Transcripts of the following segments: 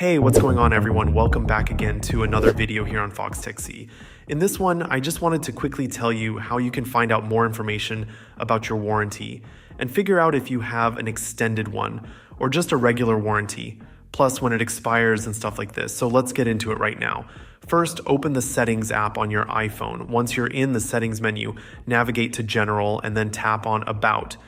Hey, what's going on everyone? Welcome back again to another video here on Foxtecc. In this one, I just wanted to quickly tell you how you can find out more information about your warranty and figure out if you have an extended one or just a regular warranty, plus when it expires and stuff like this. So let's get into it right now. First, open the Settings app on your iPhone. Once you're in the Settings menu, navigate to General and then tap on About.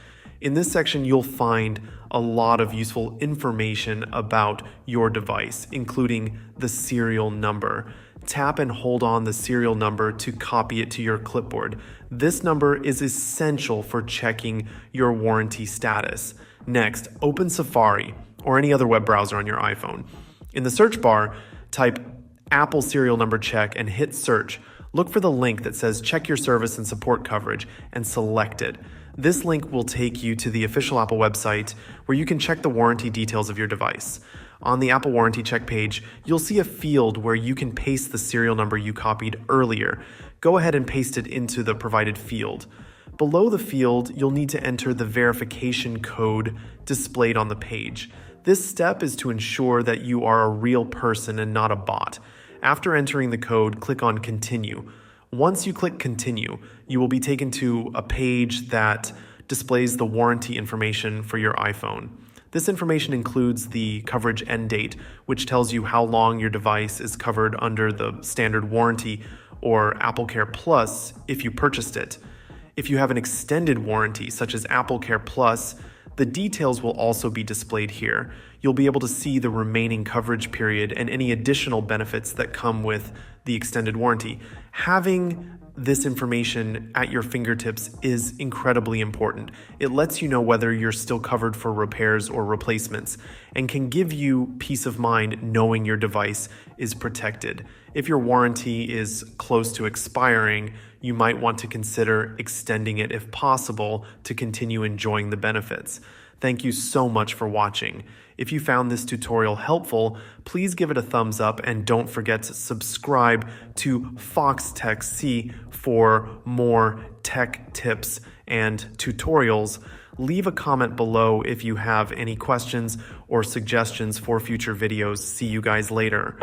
In this section, you'll find a lot of useful information about your device, including the serial number. Tap and hold on the serial number to copy it to your clipboard. This number is essential for checking your warranty status. Next, open Safari or any other web browser on your iPhone. In the search bar, type Apple serial number check and hit search. Look for the link that says check your service and support coverage and select it. This link will take you to the official Apple website where you can check the warranty details of your device. On the Apple Warranty Check page, you'll see a field where you can paste the serial number you copied earlier. Go ahead and paste it into the provided field. Below the field, you'll need to enter the verification code displayed on the page. This step is to ensure that you are a real person and not a bot. After entering the code, click on Continue. Once you click Continue, you will be taken to a page that displays the warranty information for your iPhone. This information includes the coverage end date, which tells you how long your device is covered under the standard warranty or AppleCare Plus if you purchased it. If you have an extended warranty, such as AppleCare Plus, the details will also be displayed here. You'll be able to see the remaining coverage period and any additional benefits that come with the extended warranty. Having this information at your fingertips is incredibly important. It lets you know whether you're still covered for repairs or replacements and can give you peace of mind knowing your device is protected. If your warranty is close to expiring, you might want to consider extending it if possible to continue enjoying the benefits. Thank you so much for watching. If you found this tutorial helpful, please give it a thumbs up and don't forget to subscribe to Foxtecc for more tech tips and tutorials. Leave a comment below if you have any questions or suggestions for future videos. See you guys later.